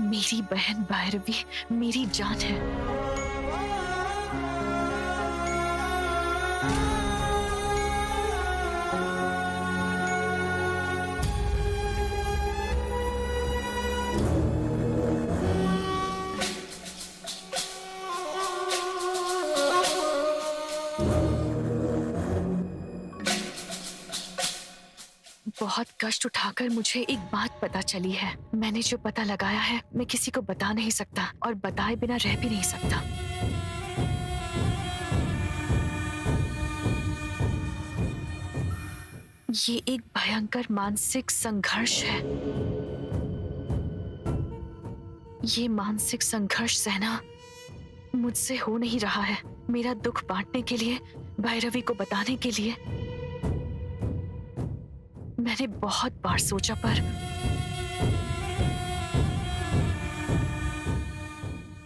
मेरी बहन भैरवी मेरी जान है। बहुत कष्ट उठाकर मुझे एक बात पता चली है। मैंने जो पता लगाया है मैं किसी को बता नहीं सकता और बताए बिना रह भी नहीं सकता। ये एक भयंकर मानसिक संघर्ष है। ये मानसिक संघर्ष सहना मुझसे हो नहीं रहा है। मेरा दुख बांटने के लिए, भैरवी को बताने के लिए मैंने बहुत बार सोचा, पर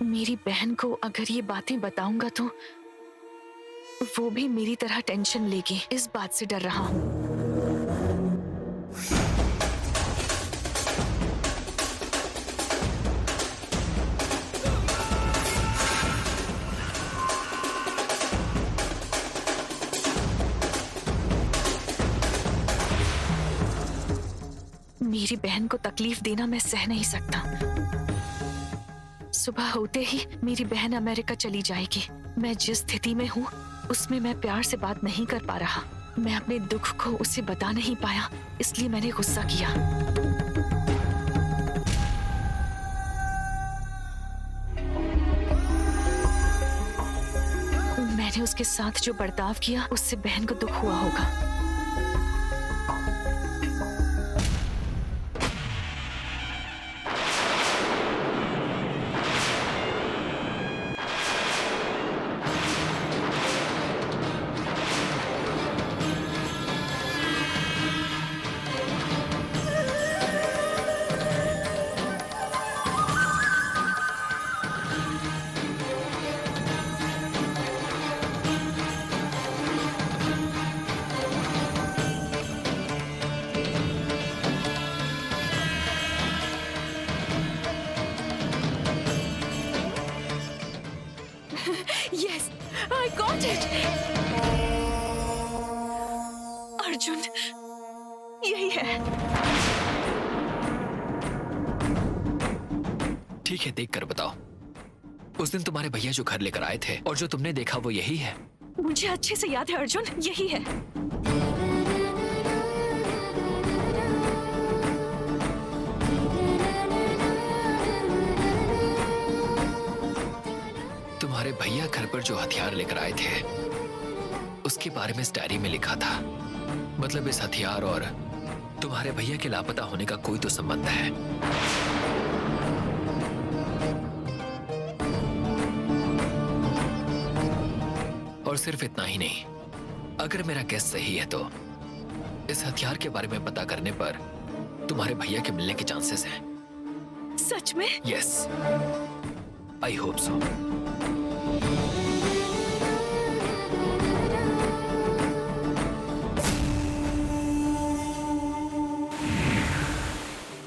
मेरी बहन को अगर ये बातें बताऊंगा तो वो भी मेरी तरह टेंशन लेगी। इस बात से डर रहा हूं। मेरी बहन को तकलीफ देना मैं सह नहीं सकता। सुबह होते ही मेरी बहन अमेरिका चली जाएगी। मैं जिस स्थिति में हूँ उसमें मैं प्यार से बात नहीं कर पा रहा। मैं अपने दुख को उसे बता नहीं पाया, इसलिए मैंने गुस्सा किया। मैंने उसके साथ जो बर्ताव किया उससे बहन को दुख हुआ होगा। Yes, I got it. Arjun, यही है। ठीक है, देख कर बताओ। उस दिन तुम्हारे भैया जो घर लेकर आए थे और जो तुमने देखा वो यही है? मुझे अच्छे से याद है अर्जुन, यही है। तुम्हारे भैया घर पर जो हथियार लेकर आए थे उसके बारे में इस डायरी में लिखा था। मतलब इस हथियार और तुम्हारे भैया के लापता होने का कोई तो संबंध है। और सिर्फ इतना ही नहीं, अगर मेरा गेस सही है तो इस हथियार के बारे में पता करने पर तुम्हारे भैया के मिलने के चांसेस हैं। सच में? Yes, I hope so.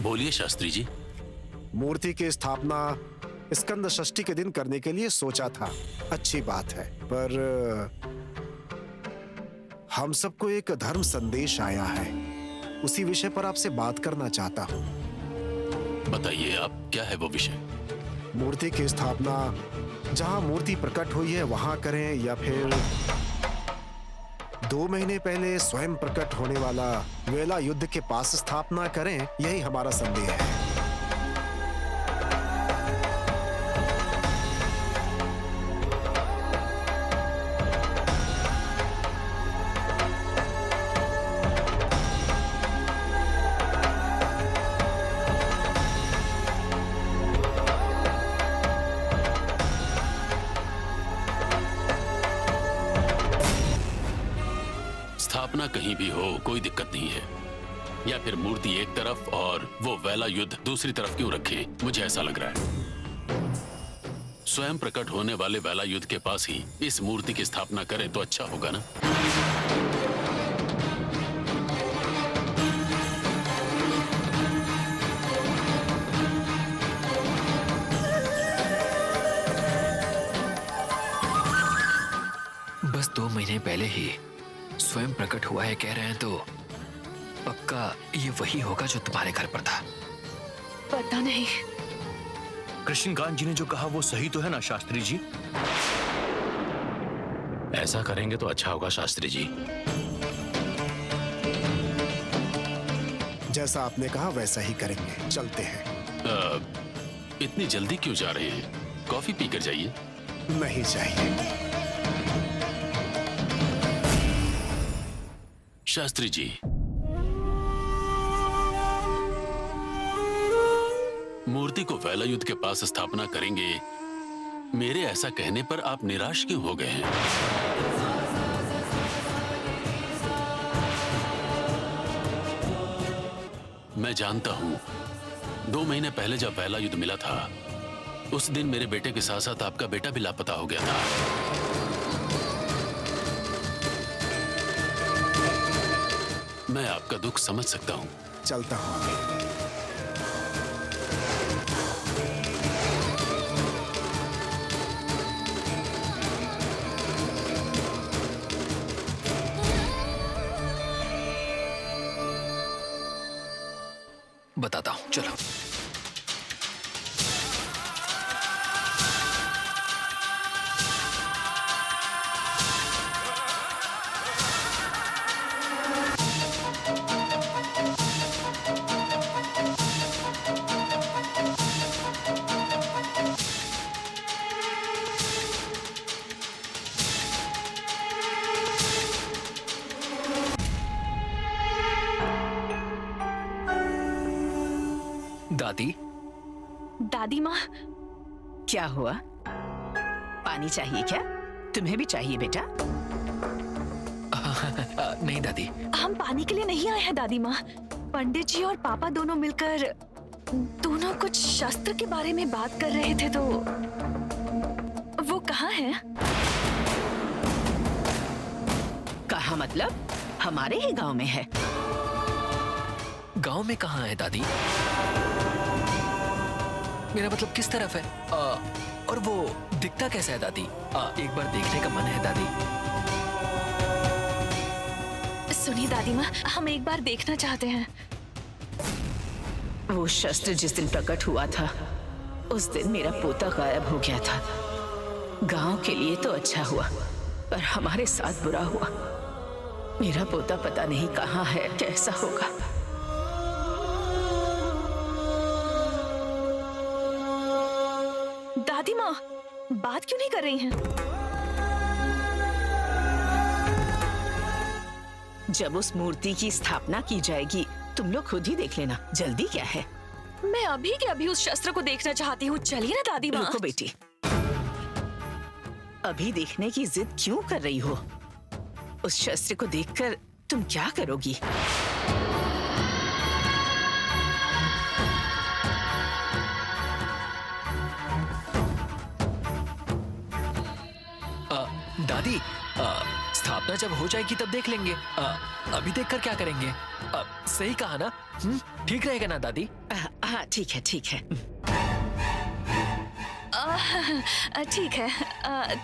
बोलिए शास्त्री जी। मूर्ति की स्थापना स्कंद षष्ठी के दिन करने के लिए सोचा था, अच्छी बात है, पर हम सबको एक धर्म संदेश आया है। उसी विषय पर आपसे बात करना चाहता हूँ। बताइए आप, क्या है वो विषय? मूर्ति की स्थापना जहाँ मूर्ति प्रकट हुई है वहां करें या फिर 2 महीने पहले स्वयं प्रकट होने वाला वेला युद्ध के पास स्थापना करें, यही हमारा संदेह है। स्थापना कहीं भी हो कोई दिक्कत नहीं है, या फिर मूर्ति एक तरफ और वो वेला युद्ध दूसरी तरफ क्यों रखे? मुझे ऐसा लग रहा है स्वयं प्रकट होने वाले वेला युद्ध के पास ही इस मूर्ति की स्थापना करें तो अच्छा होगा ना। बस 2 महीने पहले ही स्वयं प्रकट हुआ है कह रहे हैं तो पक्का ये वही होगा जो तुम्हारे घर पर था। पता नहीं। कृष्णकांत जी ने जो कहा वो सही तो है ना शास्त्री जी? ऐसा करेंगे तो अच्छा होगा शास्त्री जी। जैसा आपने कहा वैसा ही करेंगे, चलते हैं। इतनी जल्दी क्यों जा रहे हैं? कॉफी पीकर जाइए। नहीं चाहिए। शास्त्री जी, मूर्ति को वेला युद्ध के पास स्थापना करेंगे, मेरे ऐसा कहने पर आप निराश क्यों हो गए हैं? मैं जानता हूं 2 महीने पहले जब वेला युद्ध मिला था उस दिन मेरे बेटे के साथ साथ आपका बेटा भी लापता हो गया था। मैं आपका दुख समझ सकता हूं। चलता हूं। बताता हूं, चलो। दादी, दादी माँ। क्या हुआ? पानी चाहिए क्या? तुम्हें भी चाहिए बेटा? नहीं दादी। हम पानी के लिए नहीं आए हैं दादी माँ। पंडित जी और पापा दोनों मिलकर दोनों कुछ शास्त्र के बारे में बात कर रहे थे, तो वो कहाँ हैं? कहाँ मतलब? हमारे ही गांव में है। गांव में कहाँ है दादी? मेरा मतलब किस तरफ है? और वो दिखता कैसा है दादी? एक बार देखने का मन है दादी। सुनिए दादी माँ, हम एक बार देखना चाहते हैं। वो शस्त्र जिस दिन प्रकट हुआ था उस दिन मेरा पोता गायब हो गया था। गांव के लिए तो अच्छा हुआ पर हमारे साथ बुरा हुआ। मेरा पोता पता नहीं कहाँ है, कैसा होगा। दादी माँ बात क्यों नहीं कर रही हैं? जब उस मूर्ति की स्थापना की जाएगी तुम लोग खुद ही देख लेना। जल्दी क्या है? मैं अभी के अभी उस शस्त्र को देखना चाहती हूँ। चलिए ना दादी माँ। रुको बेटी, अभी देखने की जिद क्यों कर रही हो? उस शस्त्र को देखकर तुम क्या करोगी? दादी, स्थापना जब हो जाएगी तब देख लेंगे। अभी देखकर क्या करेंगे? सही कहा ना? ठीक रहेगा ना दादी? हाँ ठीक है, ठीक है। ठीक है,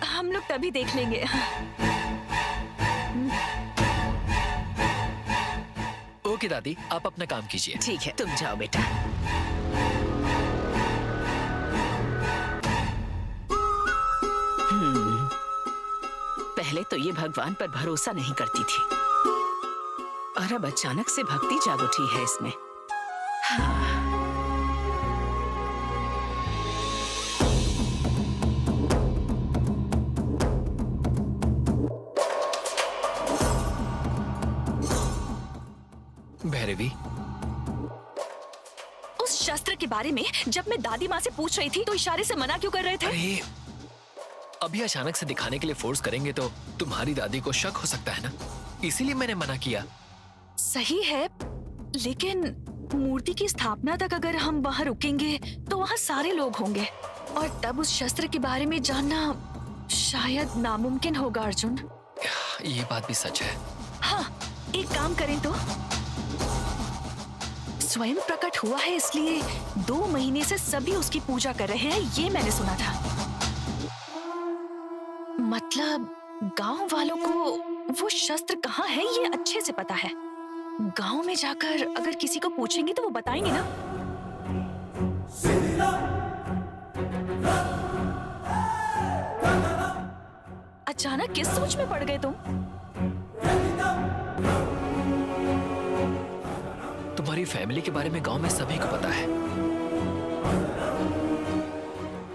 हम लोग तभी देख लेंगे। ओके दादी, आप अपना काम कीजिए। ठीक है, तुम जाओ बेटा। पहले तो ये भगवान पर भरोसा नहीं करती थी और अब अचानक से भक्ति जाग उठी है इसमें। भैरवी, उस शस्त्र के बारे में जब मैं दादी माँ से पूछ रही थी तो इशारे से मना क्यों कर रहे थे? अरे अभी अचानक से दिखाने के लिए फोर्स करेंगे तो तुम्हारी दादी को शक हो सकता है ना। इसीलिए मैंने मना किया। सही है, लेकिन मूर्ति की स्थापना तक अगर हम वहाँ रुकेंगे तो वहाँ सारे लोग होंगे और तब उस शस्त्र के बारे में जानना शायद नामुमकिन होगा अर्जुन। ये बात भी सच है। हाँ, एक काम करें तो। स्वयं प्रकट हुआ है इसलिए 2 महीने से सभी उसकी पूजा कर रहे हैं, ये मैंने सुना था। मतलब गांव वालों को वो शस्त्र कहाँ है ये अच्छे से पता है। गांव में जाकर अगर किसी को पूछेंगे तो वो बताएंगे ना। अचानक किस सोच में पड़ गए तुम? तुम्हारी फैमिली के बारे में गांव में सभी को पता है।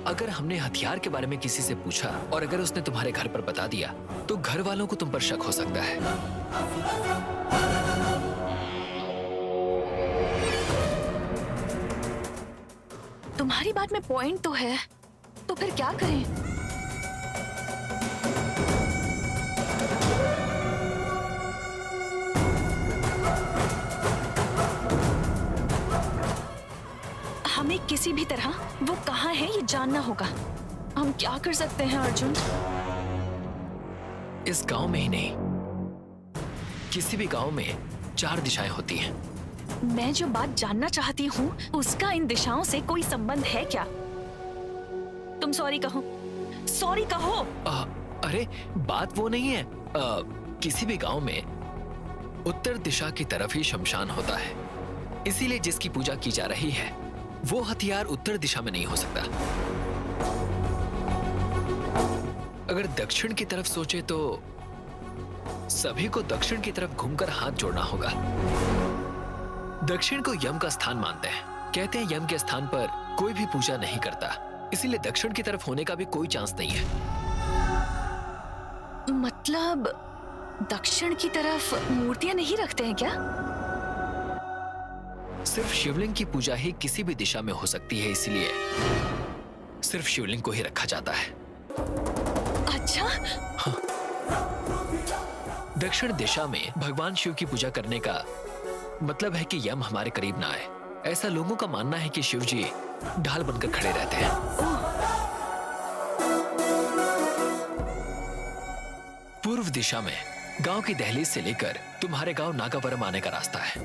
अगर हमने हथियार के बारे में किसी से पूछा और अगर उसने तुम्हारे घर पर बता दिया तो घर वालों को तुम पर शक हो सकता है। तुम्हारी बात में पॉइंट तो है, तो फिर क्या करें? हमें किसी भी तरह वो कहाँ है ये जानना होगा। हम क्या कर सकते हैं अर्जुन? इस गांव में ही नहीं, किसी भी गांव में 4 दिशाएं होती हैं। मैं जो बात जानना चाहती हूँ उसका इन दिशाओं से कोई संबंध है क्या? तुम सॉरी कहो, सॉरी कहो। अरे बात वो नहीं है। किसी भी गांव में उत्तर दिशा की तरफ ही शमशान होता है, इसीलिए जिसकी पूजा की जा रही है वो हथियार उत्तर दिशा में नहीं हो सकता। अगर दक्षिण की तरफ सोचे तो सभी को दक्षिण की तरफ घूमकर हाथ जोड़ना होगा। दक्षिण को यम का स्थान मानते हैं। कहते हैं यम के स्थान पर कोई भी पूजा नहीं करता, इसीलिए दक्षिण की तरफ होने का भी कोई चांस नहीं है। मतलब दक्षिण की तरफ मूर्तियां नहीं रखते हैं क्या? सिर्फ शिवलिंग की पूजा ही किसी भी दिशा में हो सकती है, इसलिए सिर्फ शिवलिंग को ही रखा जाता है। अच्छा। हाँ। दक्षिण दिशा में भगवान शिव की पूजा करने का मतलब है कि यम हमारे करीब ना आए। ऐसा लोगों का मानना है कि शिव जी ढाल बनकर खड़े रहते हैं। पूर्व दिशा में गांव की दहलीज से लेकर तुम्हारे गांव नागावरम आने का रास्ता है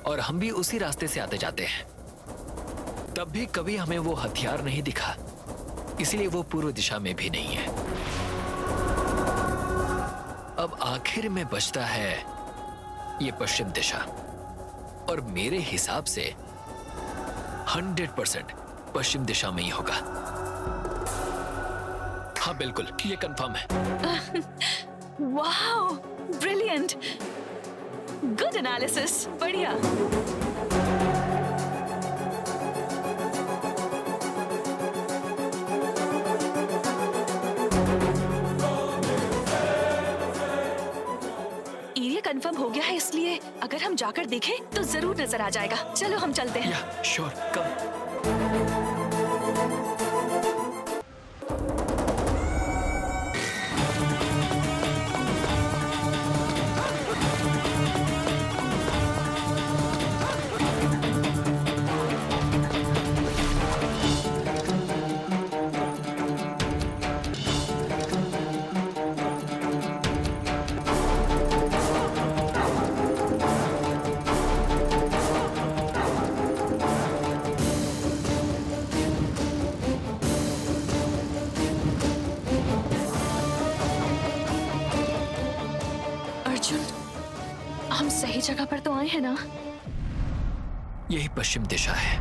और हम भी उसी रास्ते से आते जाते हैं। तब भी कभी हमें वो हथियार नहीं दिखा, इसलिए वो पूर्व दिशा में भी नहीं है। अब आखिर में बचता है ये पश्चिम दिशा, और मेरे हिसाब से 100% पश्चिम दिशा में ही होगा। हाँ बिल्कुल, ये कंफर्म है। वाओ, ब्रिलियंट, गुड एनालिसिस, बढ़िया। एरिया कंफर्म हो गया है, इसलिए अगर हम जाकर देखें तो जरूर नजर आ जाएगा। चलो हम चलते हैं। या श्योर, कम। हम सही जगह पर तो आए हैं ना? यही पश्चिम दिशा है।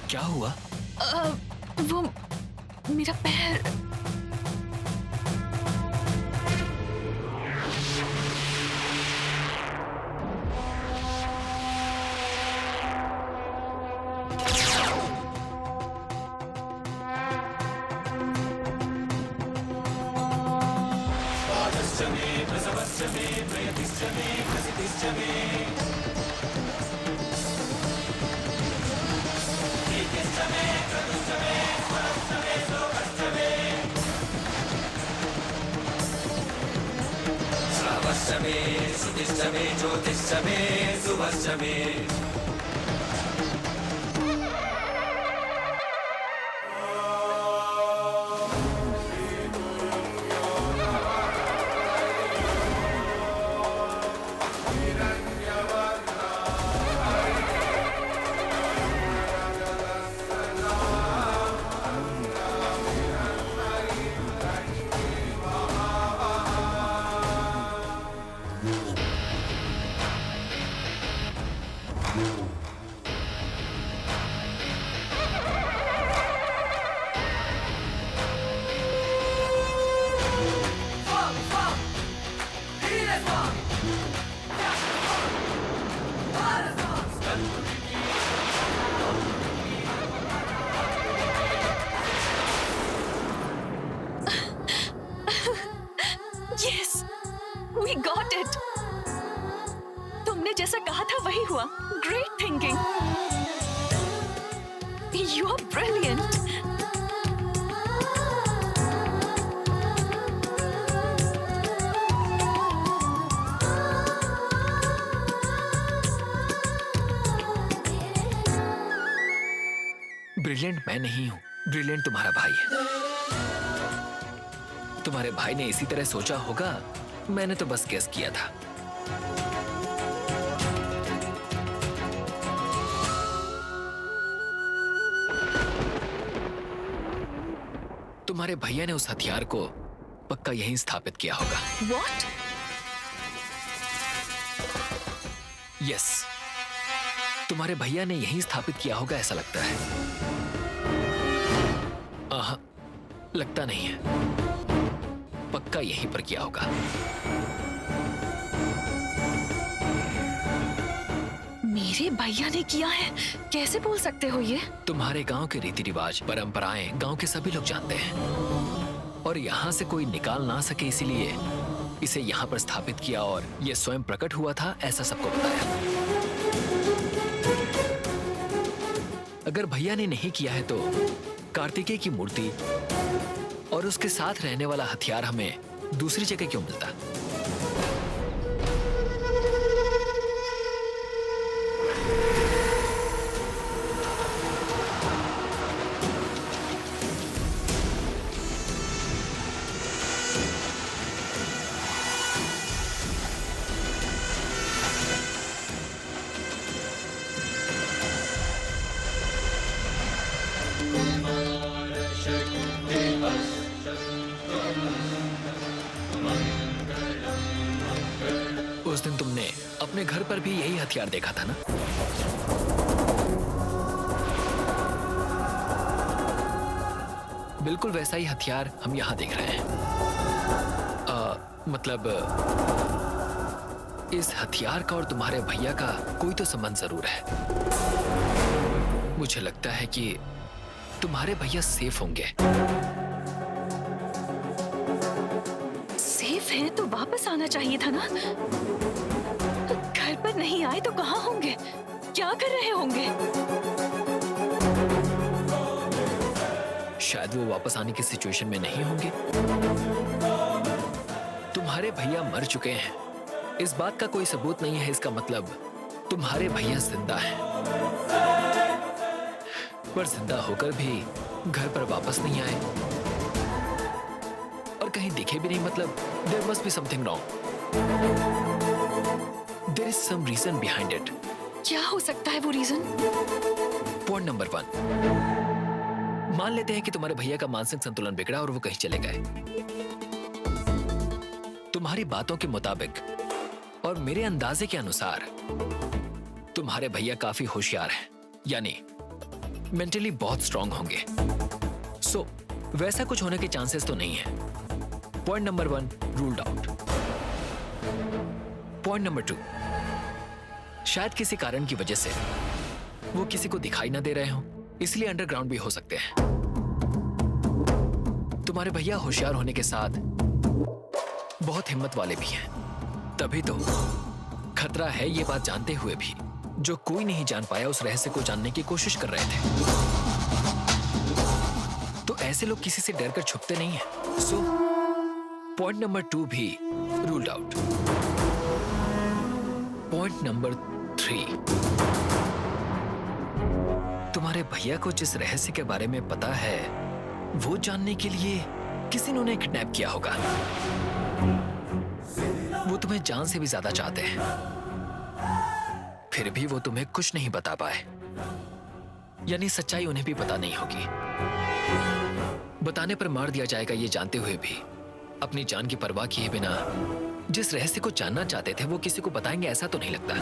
क्या हुआ? वो मेरा पैर। This yes, we got it. तुमने जैसा कहा था वही हुआ। Great thinking. You are brilliant. Brilliant मैं नहीं हूं, ब्रिलियंट तुम्हारा भाई है। तुम्हारे भाई ने इसी तरह सोचा होगा, मैंने तो बस गेस किया था। तुम्हारे भैया ने उस हथियार को पक्का यहीं स्थापित किया होगा। What? यस, तुम्हारे भैया ने यहीं स्थापित किया होगा ऐसा लगता है। आहा, लगता नहीं है, पक्का यहीं पर किया होगा। मेरे भैया ने किया है? कैसे बोल सकते हो ये? तुम्हारे गांव के रीति रिवाज, परंपराएं गांव के सभी लोग जानते हैं और यहाँ से कोई निकाल ना सके, इसीलिए इसे यहाँ पर स्थापित किया और ये स्वयं प्रकट हुआ था ऐसा सबको बताया। अगर भैया ने नहीं किया है तो कार्तिकेय की मूर्ति और उसके साथ रहने वाला हथियार हमें दूसरी जगह क्यों मिलता? उस दिन तुमने अपने घर पर भी यही हथियार देखा था ना? बिल्कुल वैसा ही हथियार हम यहां देख रहे हैं। मतलब इस हथियार का और तुम्हारे भैया का कोई तो संबंध जरूर है। मुझे लगता है कि तुम्हारे भैया सेफ होंगे। सेफ है तो वापस आना चाहिए था ना। घर पर नहीं आए तो कहाँ होंगे? क्या कर रहे होंगे? शायद वो वापस आने की सिचुएशन में नहीं होंगे। तुम्हारे भैया मर चुके हैं, इस बात का कोई सबूत नहीं है। इसका मतलब तुम्हारे भैया जिंदा हैं, पर जिंदा होकर भी घर पर वापस नहीं आए और कहीं दिखे भी नहीं। मतलब there must be something wrong. There is some reason behind it. क्या हो सकता है वो रीजन? पॉइंट नंबर 1, मान लेते हैं कि तुम्हारे भैया का मानसिक संतुलन बिगड़ा और वो कहीं चले गए। तुम्हारी बातों के मुताबिक और मेरे अंदाजे के अनुसार तुम्हारे भैया काफी होशियार हैं, यानी मेंटली बहुत स्ट्रांग होंगे। सो वैसा कुछ होने के चांसेस तो नहीं है। Point number 1 ruled out. Point number 2, शायद किसी कारण की वजह से वो किसी को दिखाई ना दे रहे हो, इसलिए अंडरग्राउंड भी हो सकते हैं। तुम्हारे भैया होशियार होने के साथ बहुत हिम्मत वाले भी हैं, तभी तो खतरा है ये बात जानते हुए भी जो कोई नहीं जान पाया उस रहस्य को जानने की कोशिश कर रहे थे। तो ऐसे लोग किसी से डर कर छुपते नहीं हैं। सो पॉइंट नंबर 2 भी रूल्ड आउट। पॉइंट नंबर 3, तुम्हारे भैया को जिस रहस्य के बारे में पता है वो जानने के लिए किसी ने उन्हें किडनैप किया होगा। वो तुम्हें जान से भी ज्यादा चाहते हैं, फिर भी वो तुम्हें कुछ नहीं बता पाए, यानी सच्चाई उन्हें भी पता नहीं होगी। बताने पर मार दिया जाएगा ये जानते हुए भी अपनी जान की परवाह किए बिना जिस रहस्य को जानना चाहते थे वो किसी को बताएंगे, ऐसा तो नहीं लगता।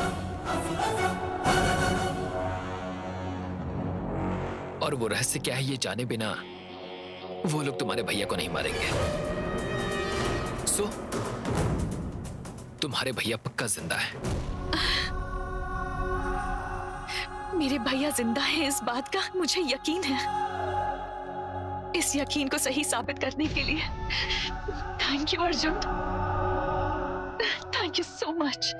और वो रहस्य क्या है ये जाने बिना वो लोग तुम्हारे भैया को नहीं मारेंगे। सो तुम्हारे भैया पक्का जिंदा है। मेरे भैया जिंदा है, इस बात का मुझे यकीन है। इस यकीन को सही साबित करने के लिए thank you Arjun, thank you so much.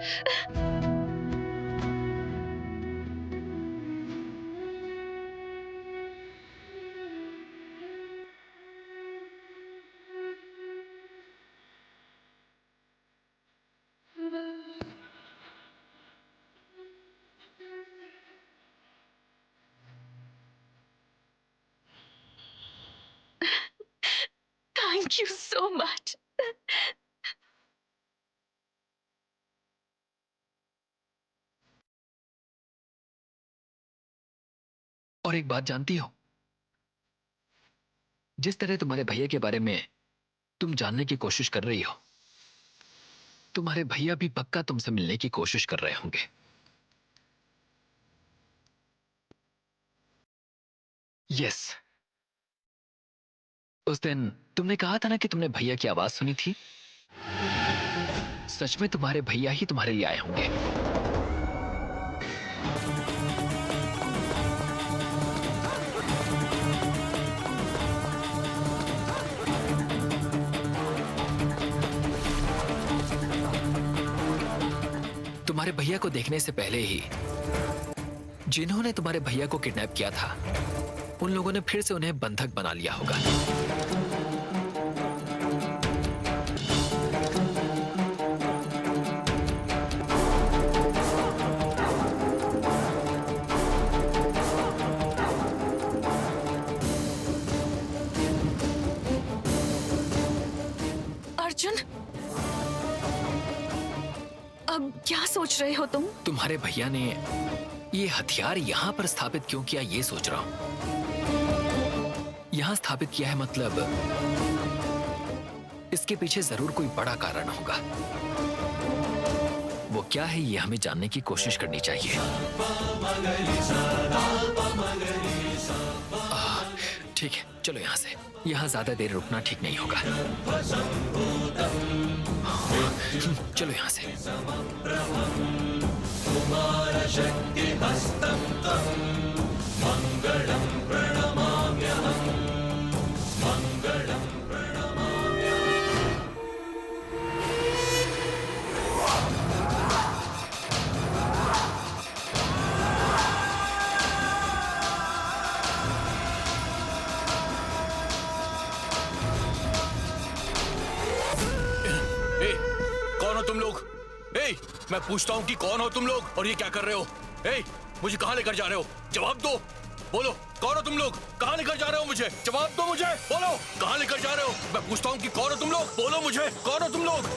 Thank you so much. और एक बात जानती हो, जिस तरह तुम्हारे भैया के बारे में तुम जानने की कोशिश कर रही हो, तुम्हारे भैया भी पक्का तुमसे मिलने की कोशिश कर रहे होंगे। यस, उस दिन तुमने कहा था ना कि तुमने भैया की आवाज सुनी थी। सच में तुम्हारे भैया ही तुम्हारे लिए आए होंगे। तुम्हारे भैया को देखने से पहले ही जिन्होंने तुम्हारे भैया को किडनैप किया था उन लोगों ने फिर से उन्हें बंधक बना लिया होगा। अर्जुन, अब क्या सोच रहे हो तुम? तुम्हारे भैया ने ये हथियार यहां पर स्थापित क्यों किया ये सोच रहा हूं। यहां स्थापित किया है मतलब इसके पीछे जरूर कोई बड़ा कारण होगा। वो क्या है ये हमें जानने की कोशिश करनी चाहिए। ठीक है, चलो यहां से। यहां ज्यादा देर रुकना ठीक नहीं होगा। चलो यहां से। कौन हो तुम लोग? मैं पूछता हूँ कि कौन हो तुम लोग और ये क्या कर रहे हो? मुझे कहाँ लेकर जा रहे हो? जवाब दो, बोलो कौन हो तुम लोग? कहाँ लेकर जा रहे हो? मुझे जवाब दो, मुझे बोलो कहाँ लेकर जा रहे हो? मैं पूछता हूँ कि कौन हो तुम लोग? बोलो मुझे, कौन हो तुम लोग?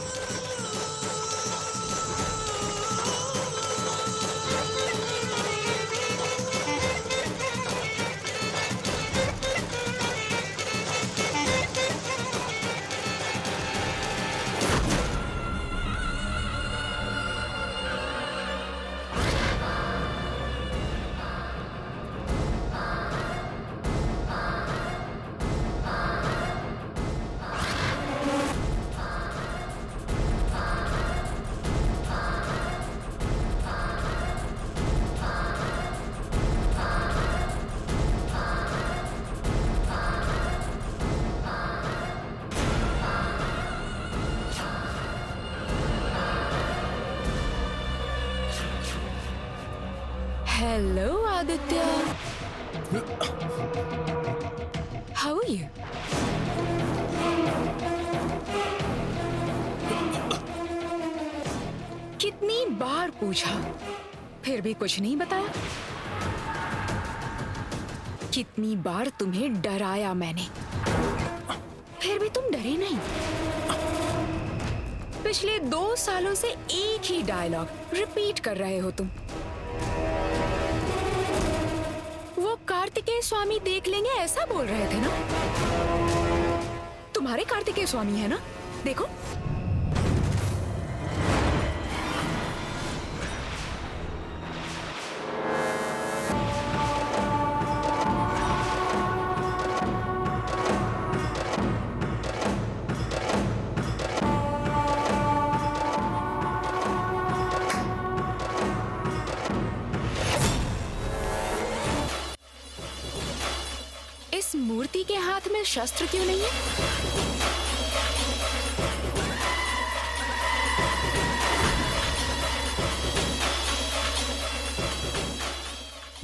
Hello, Aditya. How are you? कि कितनी बार पूछा, फिर भी कुछ नहीं बताया। कितनी बार तुम्हें डराया मैंने, फिर भी तुम डरे नहीं। पिछले 2 सालों से एक ही डायलॉग रिपीट कर रहे हो तुम। वो कार्तिकेय स्वामी देख लेंगे ऐसा बोल रहे थे ना? तुम्हारे कार्तिकेय स्वामी है ना? देखो। इस मूर्ति के हाथ में शस्त्र क्यों नहीं है?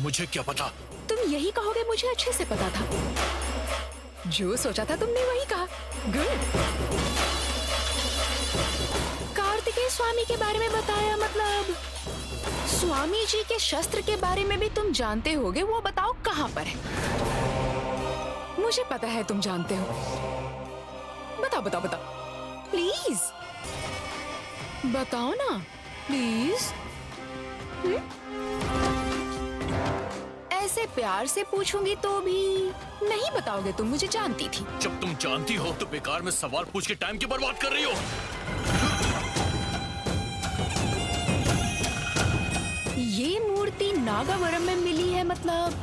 मुझे क्या पता? तुम यही कहोगे मुझे अच्छे से पता था। जो सोचा था तुमने वही कहा। गुड। कार्तिकेय स्वामी के बारे में बताया, मतलब स्वामी जी के शस्त्र के बारे में भी तुम जानते होगे। वो बताओ कहाँ पर है? मुझे पता है तुम जानते हो। बताओ बताओ बताओ, प्लीज बताओ ना, प्लीज। ऐसे प्यार से पूछूंगी तो भी नहीं बताओगे तुम, मुझे जानती थी। जब तुम जानती हो तो बेकार में सवाल पूछ के टाइम की बर्बाद कर रही हो। ये मूर्ति नागावरम में मिली है, मतलब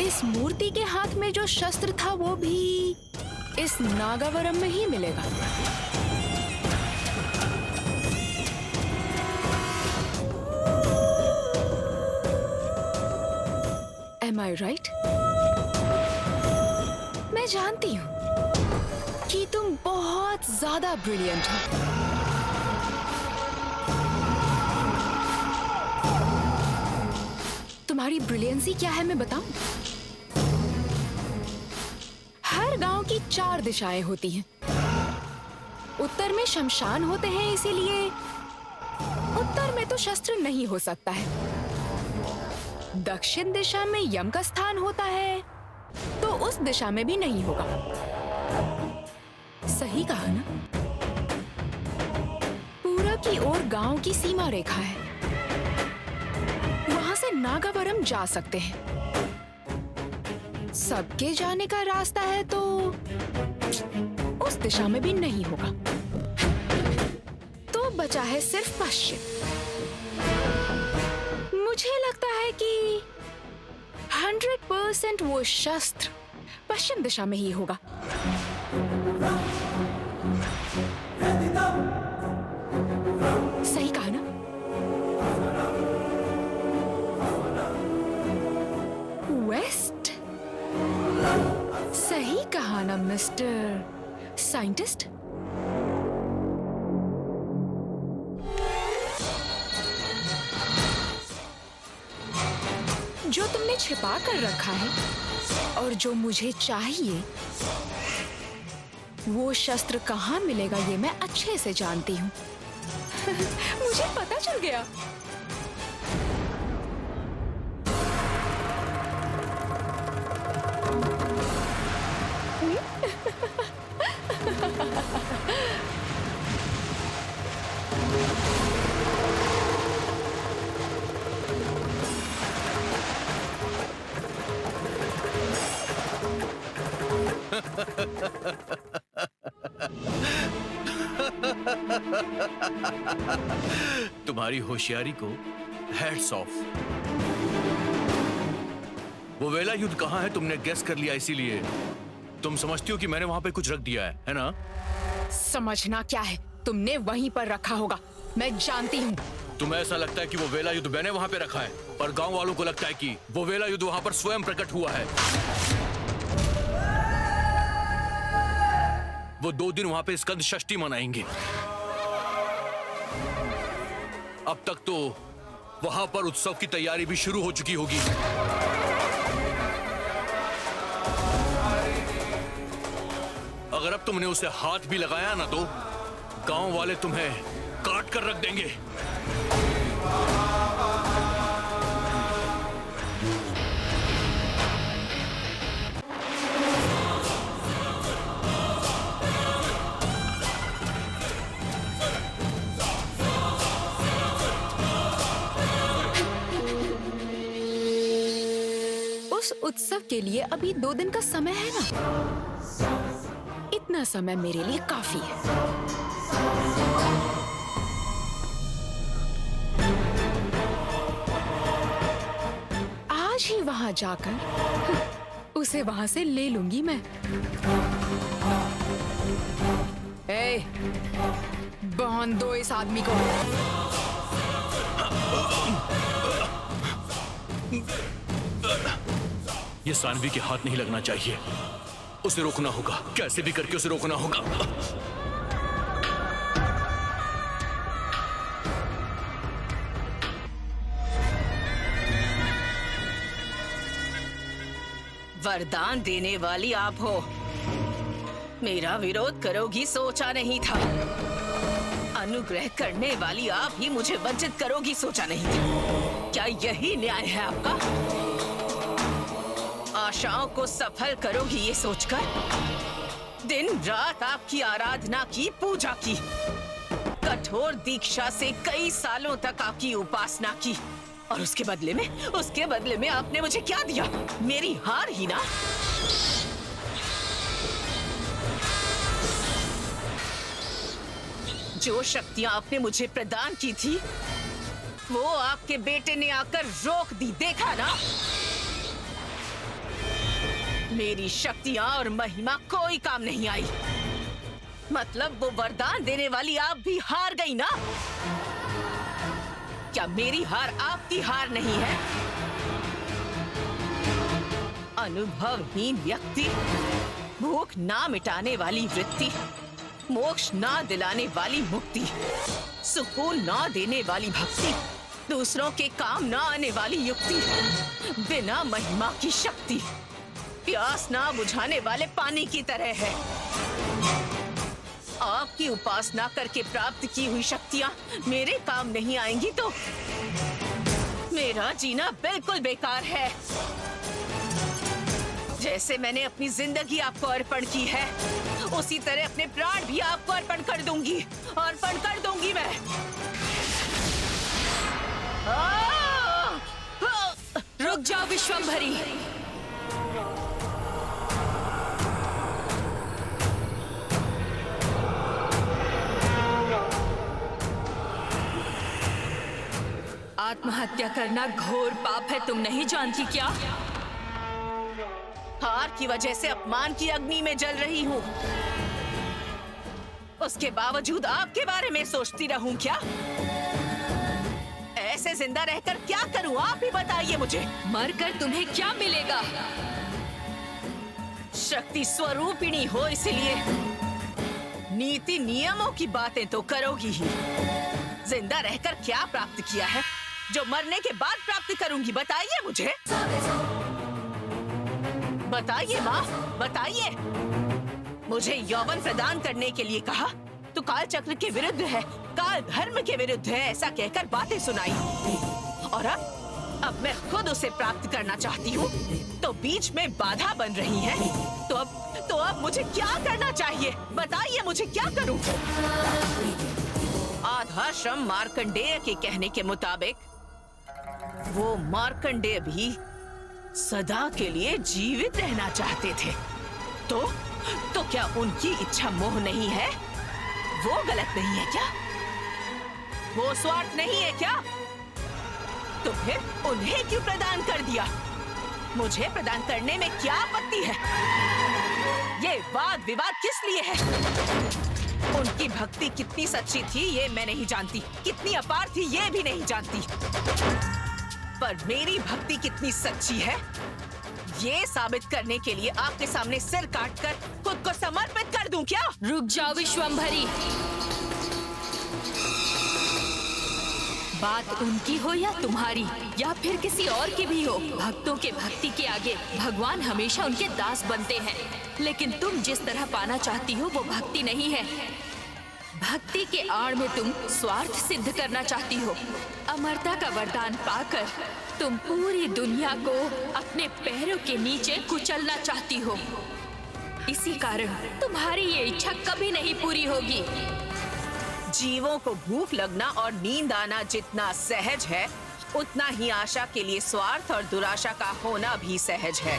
इस मूर्ति के हाथ में जो शस्त्र था वो भी इस नागावरम में ही मिलेगा। Am I right? मैं जानती हूँ कि तुम बहुत ज्यादा ब्रिलियंट हो। तुम्हारी ब्रिलियंसी क्या है मैं बताऊं? हर गांव की 4 दिशाएं होती हैं। उत्तर में शमशान होते हैं, इसीलिए उत्तर में तो शस्त्र नहीं हो सकता है। दक्षिण दिशा में यम का स्थान होता है, तो उस दिशा में भी नहीं होगा। सही कहा ना? पूरब की ओर गांव की सीमा रेखा है, वहां से नागावरम जा सकते हैं। सबके जाने का रास्ता है तो उस दिशा में भी नहीं होगा। तो बचा है सिर्फ पश्चिम। मुझे लगता है कि 100% वो शस्त्र पश्चिम दिशा में ही होगा। सही कहा ना? वेस्ट? सही कहा ना मिस्टर साइंटिस्ट? जो तुमने छिपा कर रखा है और जो मुझे चाहिए, वो शस्त्र कहाँ मिलेगा ये मैं अच्छे से जानती हूँ। मुझे पता चल गया। तुम्हारी होशियारी को हैट्स ऑफ। वो वेला युद्ध कहाँ है तुमने गेस कर लिया, इसीलिए तुम समझती हो कि मैंने वहां पे कुछ रख दिया है ना? समझना क्या है, तुमने वहीं पर रखा होगा, मैं जानती हूँ। तुम्हें ऐसा लगता है कि वो वेला युद्ध मैंने वहां पे रखा है, पर गांव वालों को लगता है कि वो वेला युद्ध वहां पर स्वयं प्रकट हुआ है। वो 2 दिन वहां पे स्कंद षष्ठी मनाएंगे। अब तक तो वहां पर उत्सव की तैयारी भी शुरू हो चुकी होगी। अगर अब तुमने उसे हाथ भी लगाया ना तो गांव वाले तुम्हें काट कर रख देंगे। उस उत्सव के लिए अभी 2 दिन का समय है ना? इतना समय मेरे लिए काफी है। आज ही वहां जाकर उसे वहां से ले लूंगी मैं। ए, बांध दो इस आदमी को। ये सानवी के हाथ नहीं लगना चाहिए। उसे रोकना होगा, कैसे भी करके उसे रोकना होगा। वरदान देने वाली आप हो, मेरा विरोध करोगी सोचा नहीं था। अनुग्रह करने वाली आप ही मुझे वंचित करोगी सोचा नहीं था। क्या यही न्याय है आपका? आशाओं को सफल करोगी ये सोचकर, दिन रात आपकी आराधना की, पूजा की, कठोर दीक्षा से कई सालों तक आपकी उपासना की, और उसके बदले में आपने मुझे क्या दिया? मेरी हार ही ना। जो शक्तियां आपने मुझे प्रदान की थी, वो आपके बेटे ने आकर रोक दी, देखा ना? मेरी शक्तियां और महिमा कोई काम नहीं आई। मतलब वो वरदान देने वाली आप भी हार गई ना? क्या मेरी हार आपकी हार नहीं है? अनुभवहीन व्यक्ति, भूख ना मिटाने वाली वृत्ति, मोक्ष ना दिलाने वाली मुक्ति, सुकून ना देने वाली भक्ति, दूसरों के काम ना आने वाली युक्ति, बिना महिमा की शक्ति, प्यास ना बुझाने वाले पानी की तरह है। आपकी उपासना करके प्राप्त की हुई शक्तियां मेरे काम नहीं आएंगी तो मेरा जीना बिल्कुल बेकार है। जैसे मैंने अपनी जिंदगी आपको अर्पण की है, उसी तरह अपने प्राण भी आपको अर्पण कर दूंगी मैं। रुक जाओ विश्वम्भरी। आत्महत्या करना घोर पाप है, तुम नहीं जानती क्या? हार की वजह से अपमान की अग्नि में जल रही हूँ। उसके बावजूद आपके बारे में सोचती रहूं क्या? ऐसे जिंदा रहकर क्या करूं, आप ही बताइए मुझे। मरकर तुम्हें क्या मिलेगा? शक्ति स्वरूपिणी हो, इसलिए नीति नियमों की बातें तो करोगी ही। जिंदा रहकर क्या प्राप्त किया है जो मरने के बाद प्राप्त करूंगी? बताइए मुझे, बताइए माँ, बताइए। मुझे यौवन प्रदान करने के लिए कहा तो काल चक्र के विरुद्ध है, काल धर्म के विरुद्ध है, ऐसा कहकर बातें सुनाई। और अब मैं खुद उसे प्राप्त करना चाहती हूँ तो बीच में बाधा बन रही है। तो अब मुझे क्या करना चाहिए? बताइए मुझे, क्या करूँ? आधाश्रम मार्कंडेय के कहने के मुताबिक वो मार्कंडेय भी सदा के लिए जीवित रहना चाहते थे। तो क्या उनकी इच्छा मोह नहीं है? वो गलत नहीं है क्या? वो स्वार्थ नहीं है क्या? तो फिर उन्हें क्यों प्रदान कर दिया? मुझे प्रदान करने में क्या आपत्ति है? ये वाद विवाद किस लिए है? उनकी भक्ति कितनी सच्ची थी ये मैं नहीं जानती, कितनी अपार थी ये भी नहीं जानती, पर मेरी भक्ति कितनी सच्ची है ये साबित करने के लिए आपके सामने सिर काटकर खुद को समर्पित कर दूं क्या? रुक जाओ विश्वम्भरी। बात उनकी हो या तुम्हारी या फिर किसी और की भी हो, भक्तों के भक्ति के आगे भगवान हमेशा उनके दास बनते हैं। लेकिन तुम जिस तरह पाना चाहती हो वो भक्ति नहीं है। भक्ति के आड़ में तुम स्वार्थ सिद्ध करना चाहती हो। अमरता का वरदान पाकर तुम पूरी दुनिया को अपने पैरों के नीचे कुचलना चाहती हो। इसी कारण तुम्हारी ये इच्छा कभी नहीं पूरी होगी। जीवों को भूख लगना और नींद आना जितना सहज है, उतना ही आशा के लिए स्वार्थ और दुराशा का होना भी सहज है।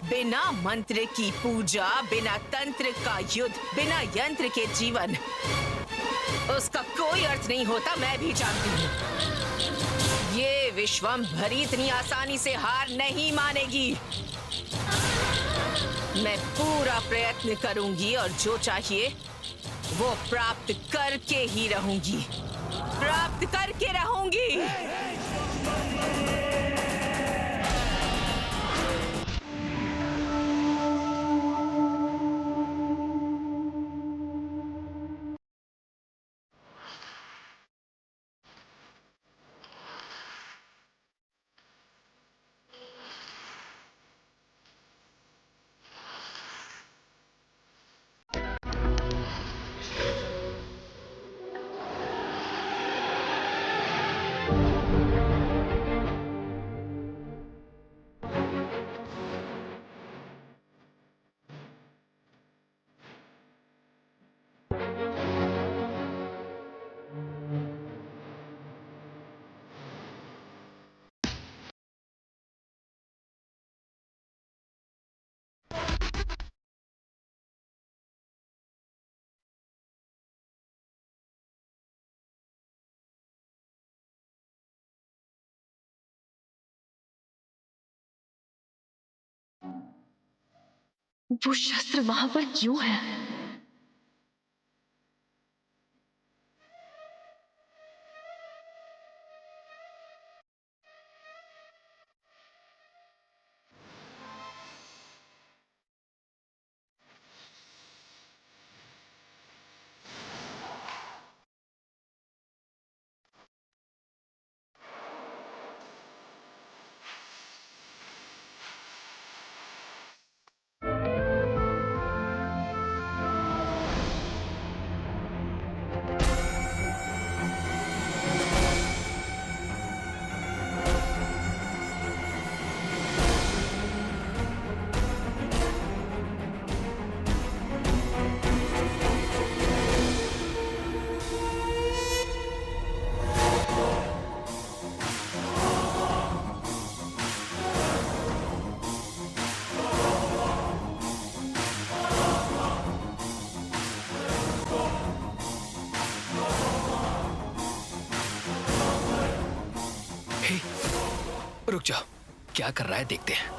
बिना मंत्र की पूजा, बिना तंत्र का युद्ध, बिना यंत्र के जीवन, उसका कोई अर्थ नहीं होता। मैं भी जानती हूँ ये विश्वम्भरी इतनी आसानी से हार नहीं मानेगी। मैं पूरा प्रयत्न करूंगी और जो चाहिए वो प्राप्त करके ही रहूंगी, प्राप्त करके रहूंगी। वो शस्त्र वहां पर क्यों है? रुक जाओ, क्या कर रहा है देखते हैं।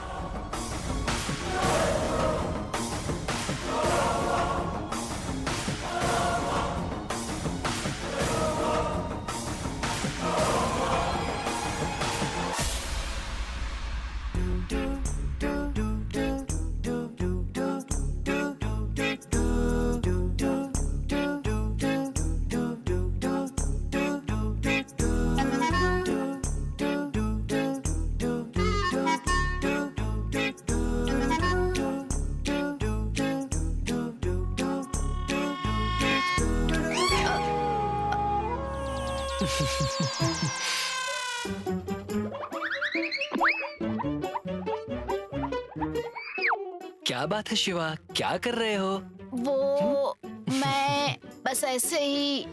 क्या बात है शिवा, क्या कर रहे हो? वो मैं बस ऐसे ही।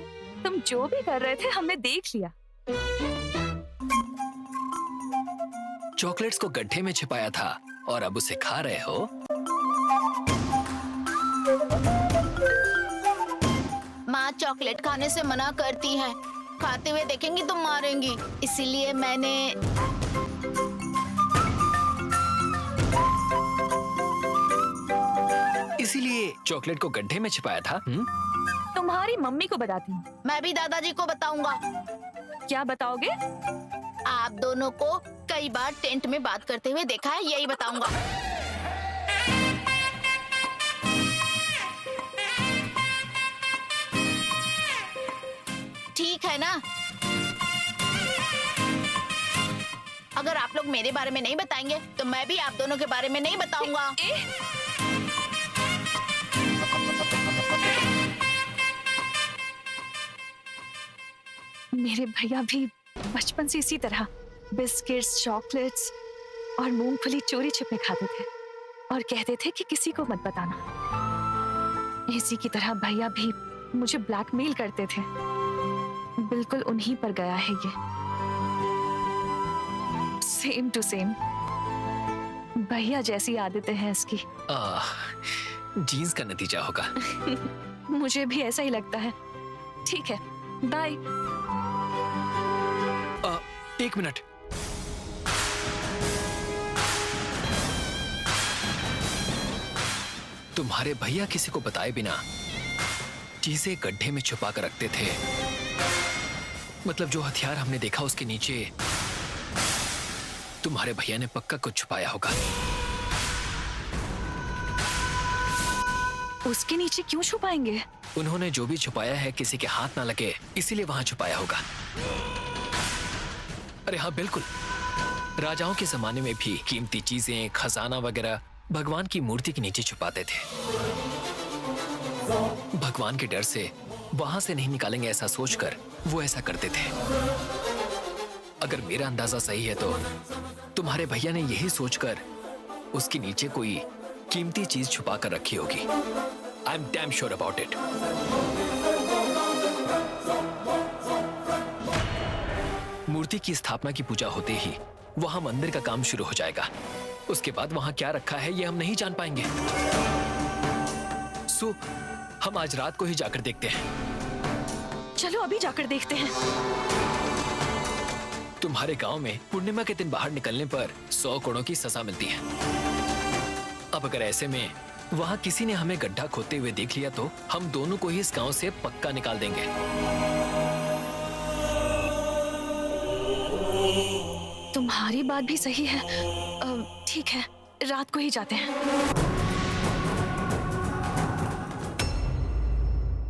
तुम जो भी कर रहे थे हमने देख लिया। चॉकलेट्स को गड्ढे में छिपाया था और अब उसे खा रहे हो? माँ चॉकलेट खाने से मना करती है, खाते हुए देखेंगी तो मारेंगी, इसीलिए मैंने। इसीलिए चॉकलेट को गड्ढे में छिपाया था? तुम्हारी मम्मी को बताती हूँ। मैं भी दादाजी को बताऊंगा। क्या बताओगे? आप दोनों को कई बार टेंट में बात करते हुए देखा है, यही बताऊंगा। ठीक है ना? अगर आप लोग मेरे बारे में नहीं बताएंगे तो मैं भी आप दोनों के बारे में नहीं बताऊंगा। मेरे भैया भी बचपन से इसी तरह बिस्किट्स, चॉकलेट्स और मूंगफली चोरी छुपे खाते थे और कहते थे कि किसी को मत बताना। इसी की तरह भैया भी मुझे ब्लैकमेल करते थे। बिल्कुल उन्हीं पर गया है ये, सेम टू सेम। भैया जैसी आदतें हैं इसकी। जीन्स का नतीजा होगा। मुझे भी ऐसा ही लगता है। ठीक है, बाय। एक मिनट। तुम्हारे भैया किसी को बताए बिना चीजें गड्ढे में छुपा कर रखते थे। मतलब जो हथियार हमने देखा उसके नीचे तुम्हारे भैया ने पक्का कुछ छुपाया होगा। उसके नीचे क्यों छुपाएंगे? उन्होंने जो भी छुपाया है किसी के हाथ ना लगे, इसीलिए वहां छुपाया होगा। अरे हाँ बिल्कुल, राजाओं के जमाने में भी कीमती चीजें, खजाना वगैरह भगवान की मूर्ति के नीचे छुपाते थे। भगवान के डर से वहां से नहीं निकालेंगे ऐसा सोचकर वो ऐसा करते थे। अगर मेरा अंदाजा सही है तो तुम्हारे भैया ने यही सोचकर उसके नीचे कोई कीमती चीज छुपा कर रखी होगी। I am damn sure about it. मूर्ति की स्थापना की पूजा होते ही वहां मंदिर का काम शुरू हो जाएगा। उसके बाद वहां क्या रखा है ये हम नहीं जान पाएंगे। सो हम आज रात को ही जाकर देखते हैं। चलो अभी जाकर देखते हैं। तुम्हारे गांव में पूर्णिमा के दिन बाहर निकलने पर 100 करोड़ की सजा मिलती है। अब अगर ऐसे में वहां किसी ने हमें गड्ढा खोदते हुए देख लिया तो हम दोनों को ही इस गांव से पक्का निकाल देंगे। तुम्हारी बात भी सही है। ठीक है, रात को ही जाते हैं।